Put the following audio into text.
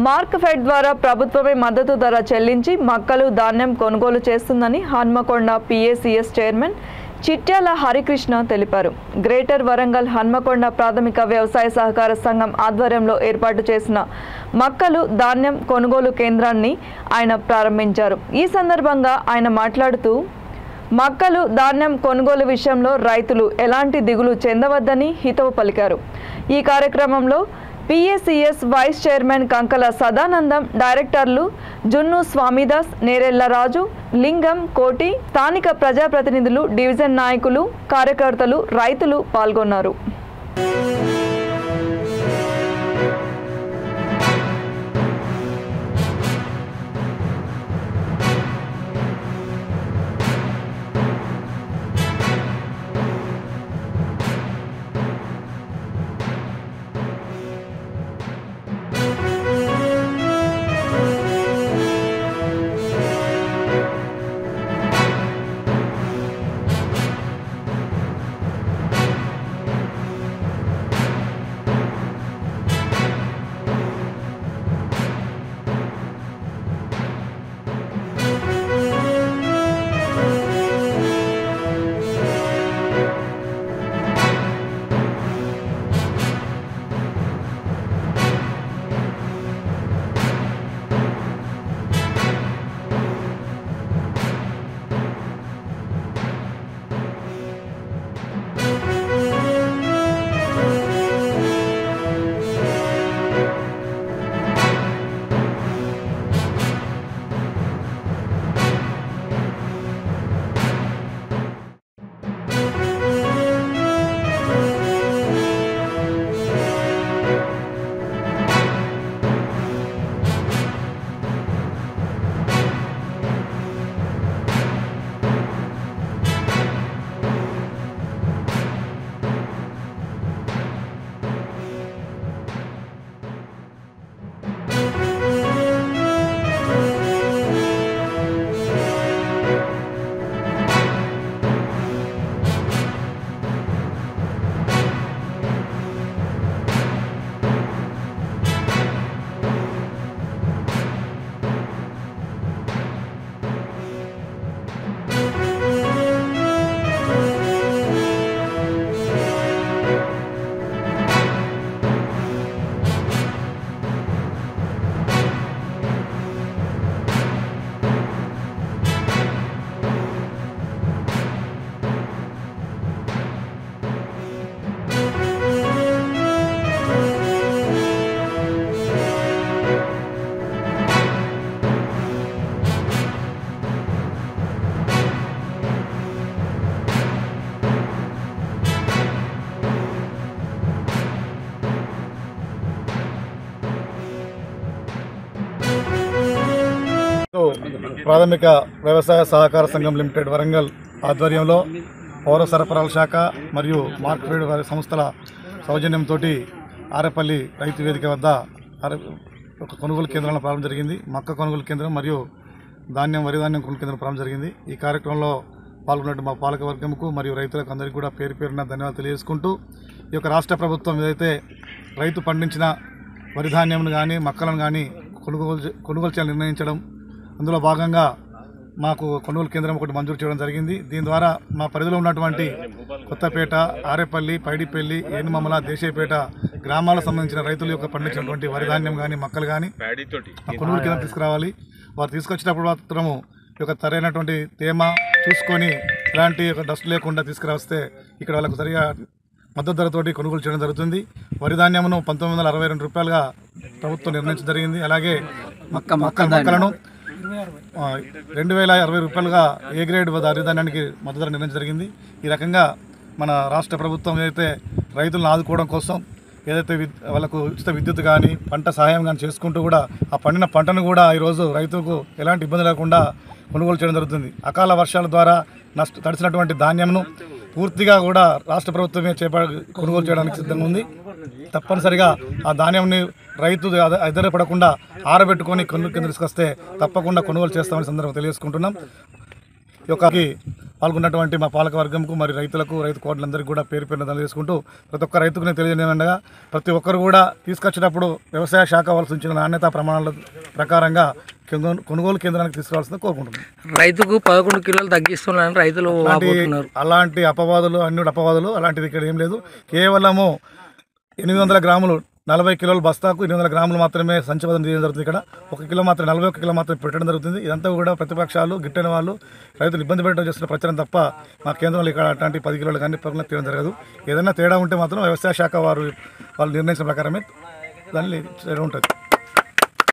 మార్కెఫెడ్ ద్వారా ప్రభుత్వమే మద్దతు ధర చెల్లించి మక్కలు ధాన్యం కొనుగోలు చేస్తుందని హన్మకొండ పిఏసిఎస్ చైర్మన్ చిట్యాల హరికృష్ణ తెలిపారు. గ్రేటర్ వరంగల్ హన్మకొండ ప్రాథమిక వ్యవసాయ సహకార సంఘం ఆధ్వర్యంలో ఏర్పాటు చేసిన మక్కలు ధాన్యం కొనుగోలు కేంద్రాన్ని ఆయన ప్రారంభించారు. ఈ సందర్భంగా ఆయన మాట్లాడుతూ మక్కలు ధాన్యం కొనుగోలు విషయంలో రైతులు ఎలాంటి దిగులు చెందవద్దని హితవు పలికారు. ఈ కార్యక్రమంలో PACS vice chairman Kankala Sadanandam, డైరెక్టర్లు జున్ను స్వామిదాస్, నేరెళ్ల రాజు, లింగం, కోటి, స్థానిక ప్రజాప్రతినిధులు, డివిజన్ నాయకులు, కార్యకర్తలు, రైతులు పాల్గొన్నారు. ప్రాథమిక వ్యవసాయ సహకార సంఘం లిమిటెడ్ వరంగల్ ఆధ్వర్యంలో పౌర సరఫరాల శాఖ మరియు మార్కెఫెడ్ వారి సంస్థల సౌజన్యంతో ఆరేపల్లి రైతు వేదిక వద్ద ఒక కొనుగోలు కేంద్రాలను ప్రారంభం జరిగింది. మక్క కొనుగోలు కేంద్రం మరియు వరి ధాన్యం కొనుగోలు కేంద్రం ప్రారంభం జరిగింది. ఈ కార్యక్రమంలో పాల్గొన్నట్టు మా పాలకవర్గంకు మరియు రైతులకు అందరికీ కూడా పేరు పేరున ధన్యవాదాలు తెలియజేసుకుంటూ, ఈ యొక్క రాష్ట్ర ప్రభుత్వం ఏదైతే రైతు పండించిన వరి ధాన్యం కానీ మక్కలను కానీ కొనుగోలు చేయాలని నిర్ణయించడం, అందులో భాగంగా మాకు కొనుగోలు కేంద్రం ఒకటి మంజూరు చేయడం జరిగింది. దీని ద్వారా మా పరిధిలో ఉన్నటువంటి కొత్తపేట, ఆరేపల్లి, పైడిపల్లి, ఏనుమమల, దేశీయపేట గ్రామాలకు సంబంధించిన రైతుల యొక్క పండించినటువంటి వరి ధాన్యం కానీ మక్కలు కానీ కొనుగోలు కేంద్రం తీసుకురావాలి. వారు తీసుకొచ్చినప్పుడు మాత్రము ఈ యొక్క సరైనటువంటి తేమ చూసుకొని ఎలాంటి డస్ట్ లేకుండా తీసుకురాస్తే ఇక్కడ వాళ్ళకు సరిగా మద్దతు ధరతోటి కొనుగోలు చేయడం జరుగుతుంది. వరి ధాన్యమును 1962 రూపాయలుగా ప్రభుత్వం నిర్ణయించడం జరిగింది. అలాగే మక్కలను 2060 రూపాయలుగా ఏ గ్రేడ్ వరి ధాన్యానికి మద్దతు ధర నిర్ణయించడం జరిగింది. ఈ రకంగా మన రాష్ట్ర ప్రభుత్వం ఏదైతే రైతులను ఆదుకోవడం కోసం ఏదైతే వాళ్ళకు ఉచిత విద్యుత్ కానీ పంట సహాయం కానీ చేసుకుంటూ కూడా ఆ పండిన పంటను కూడా ఈరోజు రైతుకు ఎలాంటి ఇబ్బంది లేకుండా కొనుగోలు చేయడం జరుగుతుంది. అకాల వర్షాల ద్వారా తడిసినటువంటి ధాన్యంను పూర్తిగా కూడా రాష్ట్ర ప్రభుత్వమే కొనుగోలు చేయడానికి సిద్ధంగా ఉంది. తప్పనిసరిగా ఆ ధాన్యంని రైతు ఎదురపడకుండా ఆరబెట్టుకొని కొనుగోలు కింద తీసుకొస్తే తప్పకుండా కొనుగోలు చేస్తామని సందర్భంగా తెలియజేసుకుంటున్నాం. ఈ యొక్క పాల్గొన్నటువంటి మా పాలక వర్గంకు మరి రైతులకు రైతు కోట్లందరికీ కూడా పేరు పేరున తెలియజేసుకుంటూ ప్రతి ఒక్క రైతుకు నేను తెలియజేయగా ప్రతి ఒక్కరు కూడా తీసుకొచ్చేటప్పుడు వ్యవసాయ శాఖ వాళ్ళు సూచించిన నాణ్యతా ప్రమాణాల ప్రకారంగా కొనుగోలు కేంద్రానికి తీసుకురావాల్సింది కోరుకుంటున్నాను. రైతుకు 11 కిలోలు తగ్గిస్తున్నారని రైతులు వాపోతున్నారు. అలాంటి అపవాదులు అలాంటిది ఇక్కడ ఏం లేదు. కేవలము 800 గ్రాములు 40 కిలోల బస్తాకు 800 గ్రాములు మాత్రమే సంచవదం చేయడం జరుగుతుంది. ఇక్కడ 1 కిలో మాత్రం 41 కిలో మాత్రం పెట్టడం జరుగుతుంది. ఇదంతా కూడా ప్రతిపక్షాలు గిట్టని వాళ్ళు రైతులు ఇబ్బంది పెట్టడం చేస్తున్న ప్రచారం తప్ప మా కేంద్రంలో ఇక్కడ అట్లాంటి 10 కిలోలు కానీ పరుగులు తీయడం జరగదు. ఏదైనా తేడా ఉంటే మాత్రం వ్యవసాయ శాఖ వాళ్ళు నిర్ణయించిన ప్రకారమే దాన్ని ఉంటుంది.